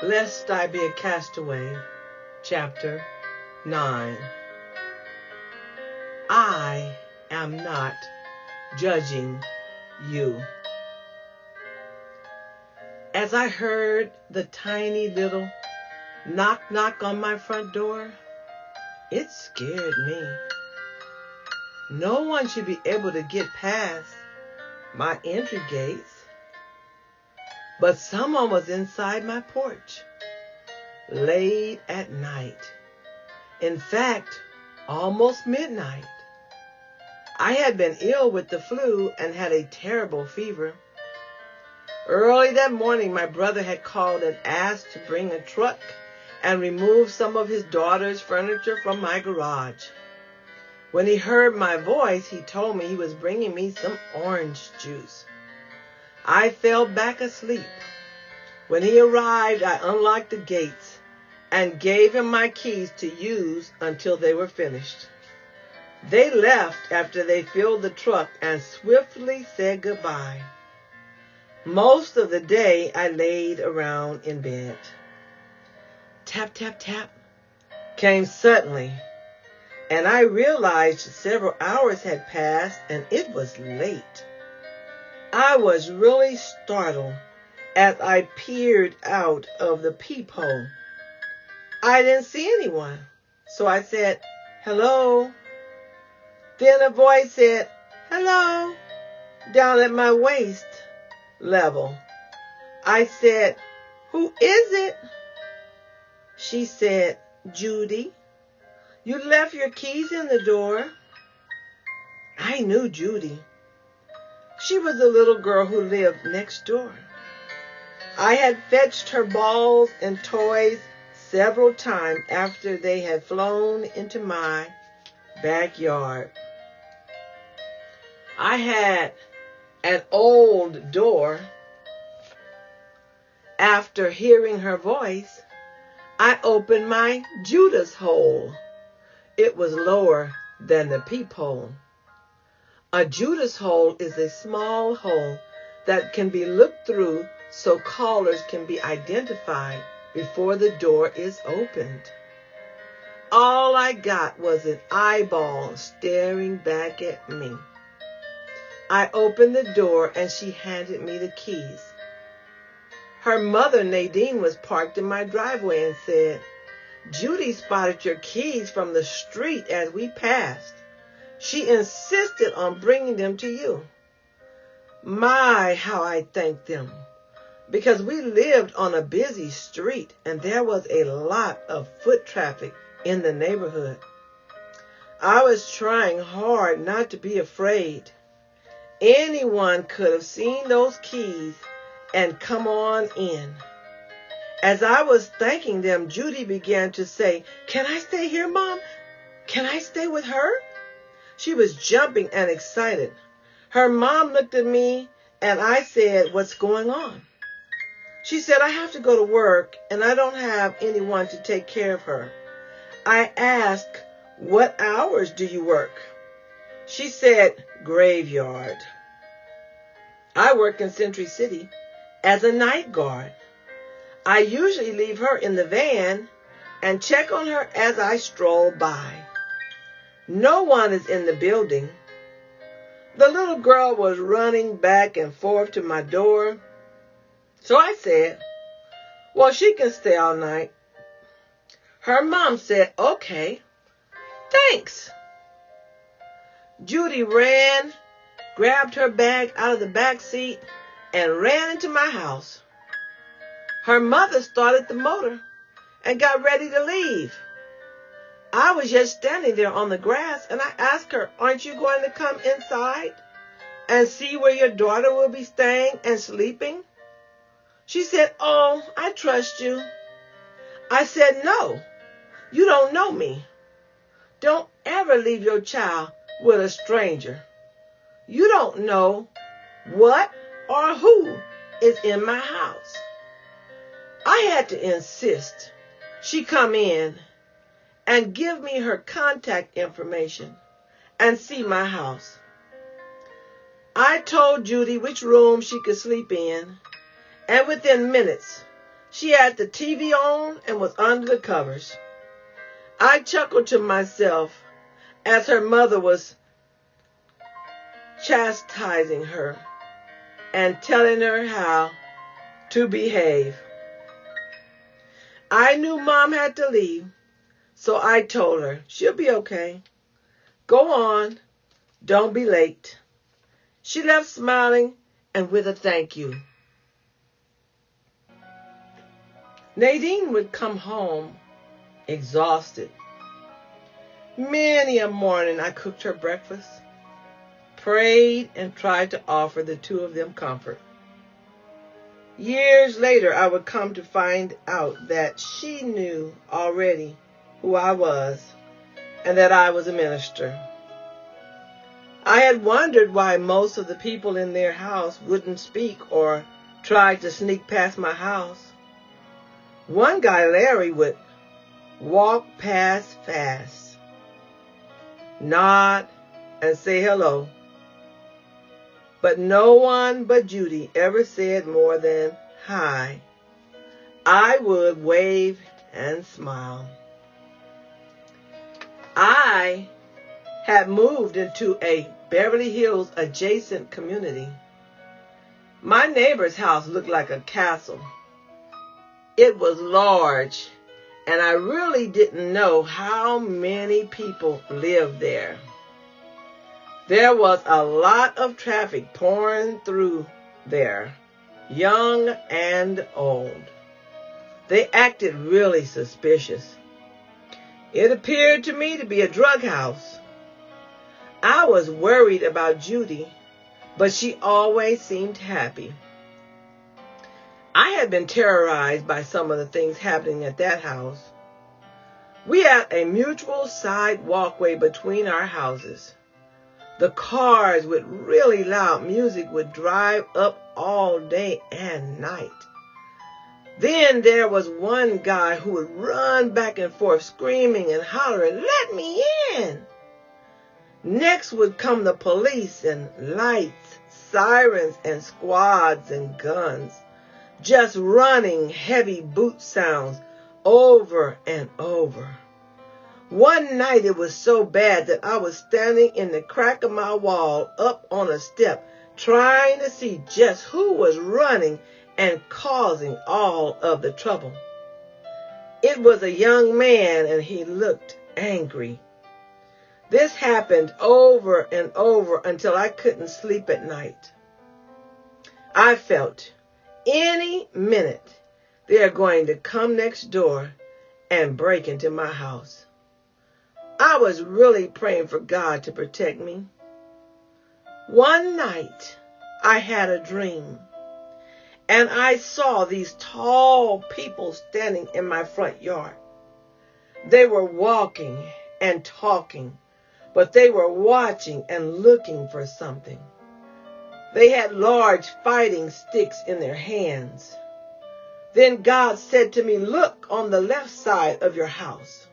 Lest I be a castaway, chapter 9. I am not judging you. As I heard the tiny little knock knock on my front door, it scared me. No one should be able to get past my entry gates. But someone was inside my porch, late at night. In fact, almost midnight. I had been ill with the flu and had a terrible fever. Early that morning, my brother had called and asked to bring a truck and remove some of his daughter's furniture from my garage. When he heard my voice, he told me he was bringing me some orange juice. I fell back asleep. When he arrived, I unlocked the gates and gave him my keys to use until they were finished. They left after they filled the truck and swiftly said goodbye. Most of the day, I laid around in bed. Tap, tap, tap came suddenly, and I realized several hours had passed and it was late. I was really startled as I peered out of the peephole. I didn't see anyone, so I said, "Hello." Then a voice said, "Hello," down at my waist level. I said, "Who is it?" She said, "Judy, you left your keys in the door." I knew Judy. She was the little girl who lived next door. I had fetched her balls and toys several times after they had flown into my backyard. I had an old door. After hearing her voice, I opened my Judas hole. It was lower than the peephole. A Judas hole is a small hole that can be looked through so callers can be identified before the door is opened. All I got was an eyeball staring back at me. I opened the door and she handed me the keys. Her mother, Nadine, was parked in my driveway and said, "Judy spotted your keys from the street as we passed. She insisted on bringing them to you." My, how I thanked them, because we lived on a busy street and there was a lot of foot traffic in the neighborhood. I was trying hard not to be afraid. Anyone could have seen those keys and come on in. As I was thanking them, Judy began to say, "Can I stay here, Mom? Can I stay with her?" She was jumping and excited. Her mom looked at me and I said, "What's going on?" She said, "I have to go to work and I don't have anyone to take care of her." I asked, "What hours do you work?" She said, "Graveyard." I work in Century City as a night guard. I usually leave her in the van and check on her as I stroll by. No one is in the building. The little girl was running back and forth to my door. So I said, "Well, she can stay all night." Her mom said, "Okay, thanks." Judy ran, grabbed her bag out of the back seat, and ran into my house. Her mother started the motor and got ready to leave. I was just standing there on the grass and I asked her, "Aren't you going to come inside and see where your daughter will be staying and sleeping?" She said, "Oh, I trust you." I said, "No, you don't know me. Don't ever leave your child with a stranger. You don't know what or who is in my house." I had to insist she come in and give me her contact information and see my house. I told Judy which room she could sleep in, and within minutes, She had the TV on and was under the covers. I chuckled to myself as her mother was chastising her and telling her how to behave. I knew Mom had to leave, so I told her, she'll be okay. Go on, don't be late. She left smiling and with a thank you. Nadine would come home exhausted. Many a morning I cooked her breakfast, prayed, and tried to offer the two of them comfort. Years later, I would come to find out that she knew already who I was and that I was a minister. I had wondered why most of the people in their house wouldn't speak or tried to sneak past my house. One guy, Larry, would walk past fast, nod, and say hello. But no one but Judy ever said more than hi. I would wave and smile. I had moved into a Beverly Hills adjacent community. My neighbor's house looked like a castle. It was large, and I really didn't know how many people lived there. There was a lot of traffic pouring through there, young and old. They acted really suspicious. It appeared to me to be a drug house. I was worried about Judy, but she always seemed happy. I had been terrorized by some of the things happening at that house. We had a mutual side walkway between our houses. The cars with really loud music would drive up all day and night. Then there was one guy who would run back and forth screaming and hollering, "Let me in!" Next would come the police and lights, sirens and squads and guns, just running heavy boot sounds over and over. One night it was so bad that I was standing in the crack of my wall up on a step trying to see just who was running and causing all of the trouble. It was a young man and he looked angry. This happened over and over until I couldn't sleep at night. I felt any minute they're going to come next door and break into my house. I was really praying for God to protect me. One night, I had a dream, and I saw these tall people standing in my front yard. They were walking and talking, but they were watching and looking for something. They had large fighting sticks in their hands. Then God said to me, "Look on the left side of your house."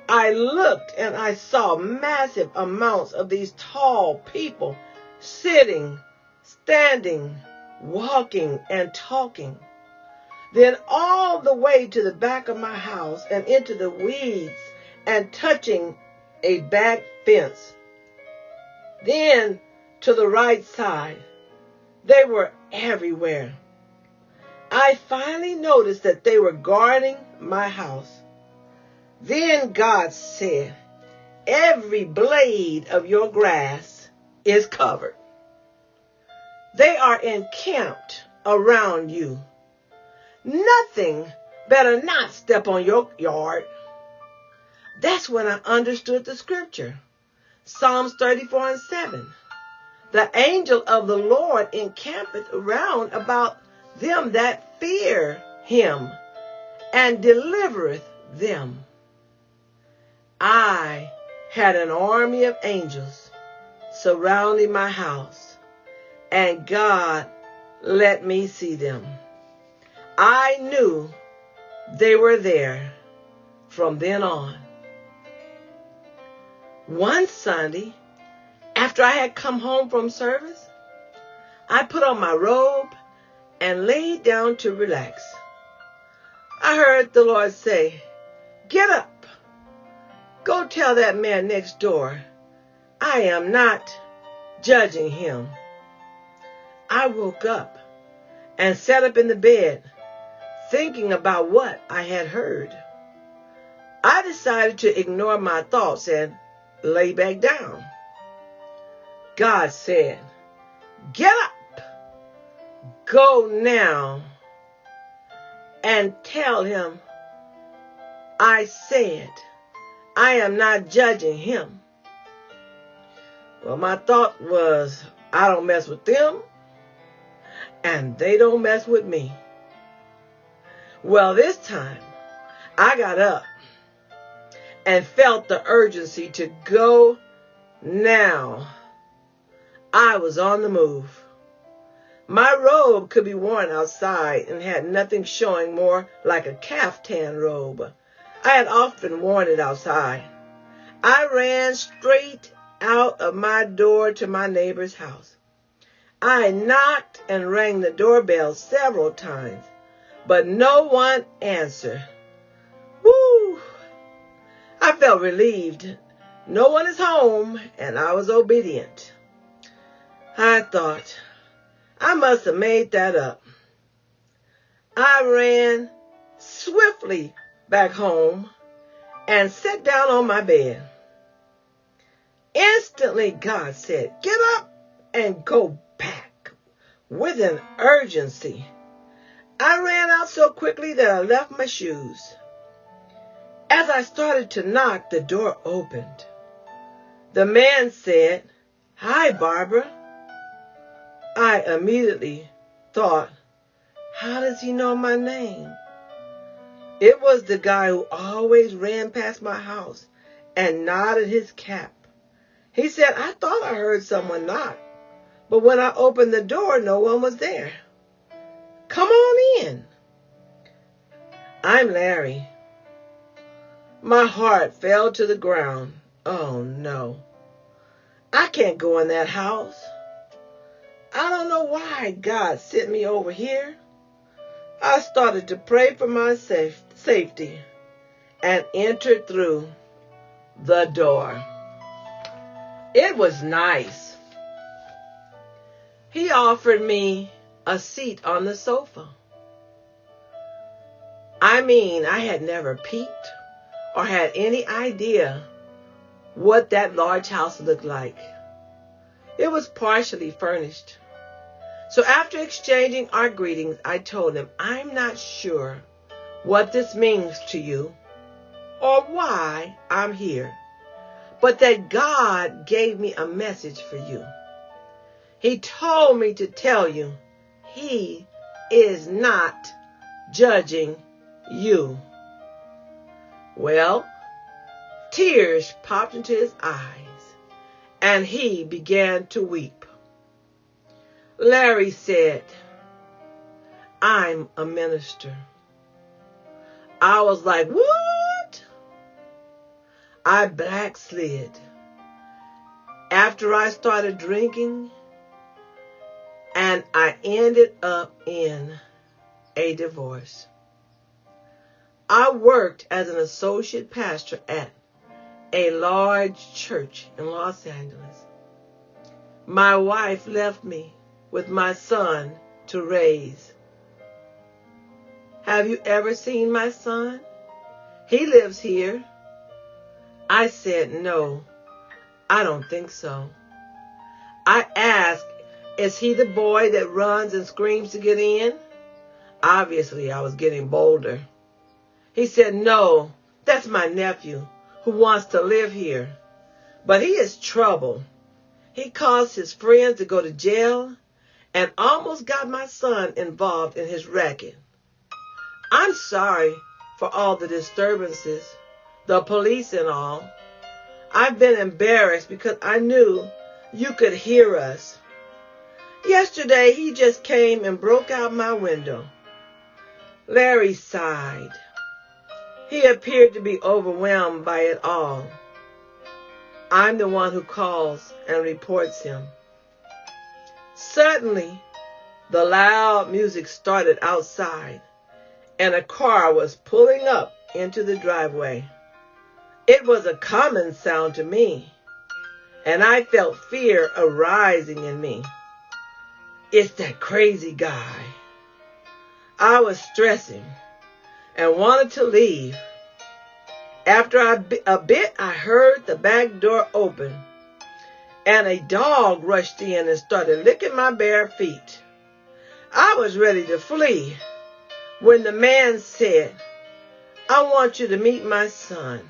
I looked and I saw massive amounts of these tall people sitting, standing, walking, and talking. Then all the way to the back of my house and into the weeds and touching a back fence. Then to the right side. They were everywhere. I finally noticed that they were guarding my house. Then God said, "Every blade of your grass is covered. They are encamped around you. Nothing better not step on your yard." That's when I understood the scripture. Psalms 34:7. The angel of the Lord encampeth around about them that fear him and delivereth them. I had an army of angels surrounding my house, and God let me see them. I knew they were there from then on. One Sunday, after I had come home from service, I put on my robe and laid down to relax. I heard the Lord say, "Get up. Go tell that man next door, I am not judging him." I woke up and sat up in the bed, thinking about what I had heard. I decided to ignore my thoughts and lay back down. God said, "Get up. Go now and tell him I said I am not judging him." Well, my thought was, I don't mess with them, and they don't mess with me. Well, this time, I got up and felt the urgency to go now. I was on the move. My robe could be worn outside and had nothing showing more like a caftan robe. I had often worn it outside. I ran straight out of my door to my neighbor's house. I knocked and rang the doorbell several times, but no one answered. Woo! I felt relieved. No one is home, and I was obedient. I thought, I must have made that up. I ran swiftly back home and sat down on my bed. Instantly, God said, "Get up and go back," with an urgency. I ran out so quickly that I left my shoes. As I started to knock, the door opened. The man said, "Hi, Barbara." I immediately thought, how does he know my name? It was the guy who always ran past my house and nodded his cap. He said, "I thought I heard someone knock, but when I opened the door, no one was there. Come on in." I'm Larry. My heart fell to the ground. Oh no, I can't go in that house. I don't know why God sent me over here. I started to pray for my safety and entered through the door. It was nice. He offered me a seat on the sofa. I mean, I had never peeked or had any idea what that large house looked like. It was partially furnished. So after exchanging our greetings, I told him, "I'm not sure what this means to you or why I'm here, but that God gave me a message for you. He told me to tell you he is not judging you." Well, tears popped into his eyes, and he began to weep. Larry said, "I'm a minister." I was like, "What?" I backslid after I started drinking, and I ended up in a divorce. I worked as an associate pastor at a large church in Los Angeles. My wife left me with my son to raise. Have you ever seen my son? He lives here. I said, "No, I don't think so." I asked, "Is he the boy that runs and screams to get in?" Obviously, I was getting bolder. He said, "No, that's my nephew who wants to live here. But he is trouble. He caused his friends to go to jail and almost got my son involved in his racket. I'm sorry for all the disturbances, the police and all. I've been embarrassed because I knew you could hear us. Yesterday, he just came and broke out my window." Larry sighed. He appeared to be overwhelmed by it all. I'm the one who calls and reports him. Suddenly, the loud music started outside, and a car was pulling up into the driveway. It was a common sound to me, and I felt fear arising in me. It's that crazy guy. I was stressing and wanted to leave. After a bit, I heard the back door open, and a dog rushed in and started licking my bare feet. I was ready to flee when the man said, "I want you to meet my son."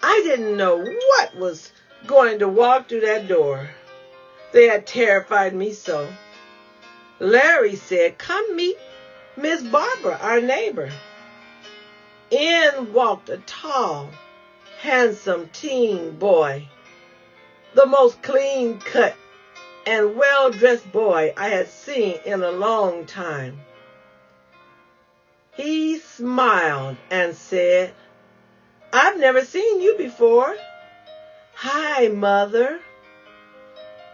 I didn't know what was going to walk through that door. They had terrified me so. Larry said, "Come meet Miss Barbara, our neighbor." In walked a tall, handsome teen boy, the most clean-cut and well-dressed boy I had seen in a long time. He smiled and said, "I've never seen you before." "Hi, Mother."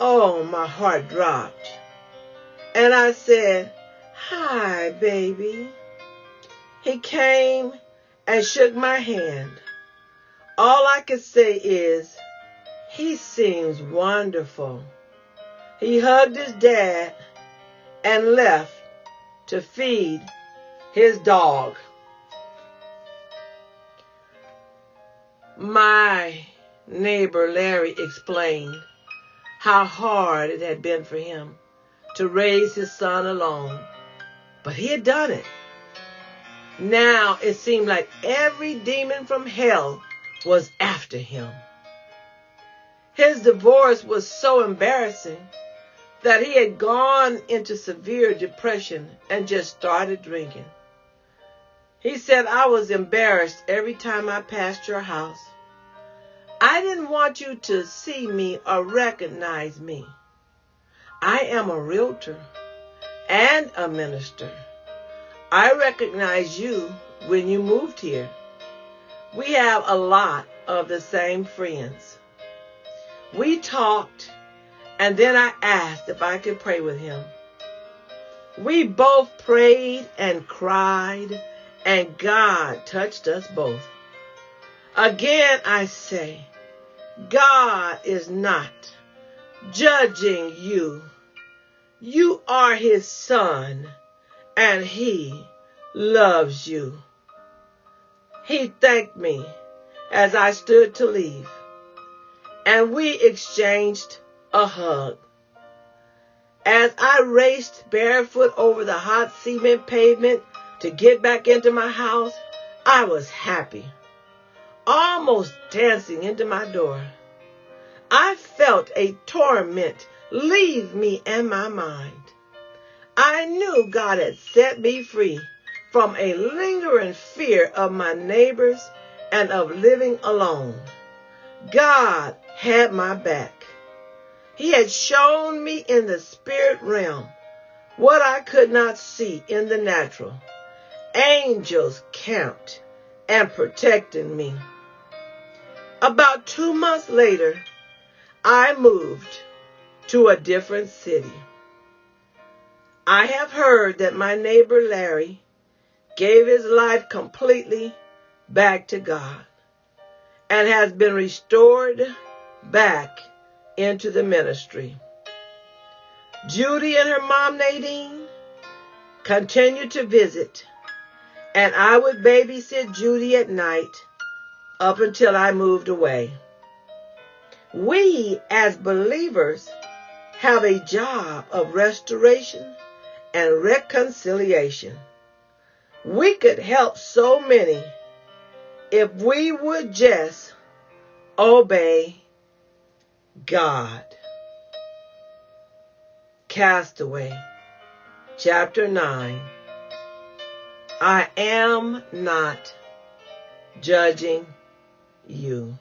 Oh, my heart dropped. And I said, "Hi, baby." He came and shook my hand. All I could say is, "He seems wonderful." He hugged his dad and left to feed his dog. My neighbor Larry explained how hard it had been for him to raise his son alone, but he had done it. Now it seemed like every demon from hell was after him. His divorce was so embarrassing that he had gone into severe depression and just started drinking. He said, "I was embarrassed every time I passed your house. I didn't want you to see me or recognize me. I am a realtor and a minister. I recognized you when you moved here. We have a lot of the same friends." We talked, and then I asked if I could pray with him. We both prayed and cried, and God touched us both. Again I say, God is not judging you. You are his son, and he loves you. He thanked me as I stood to leave, and we exchanged a hug. As I raced barefoot over the hot cement pavement to get back into my house, I was happy, almost dancing into my door. I felt a torment leave me and my mind. I knew God had set me free from a lingering fear of my neighbors and of living alone. God had my back. He had shown me in the spirit realm what I could not see in the natural. Angels camped and protected me. About 2 months later, I moved to a different city. I have heard that my neighbor Larry gave his life completely back to God and has been restored back into the ministry. Judy and her mom Nadine continued to visit, and I would babysit Judy at night up until I moved away. We, as believers, have a job of restoration and reconciliation. We could help so many if we would just obey God. Castaway, chapter 9. I am not judging you.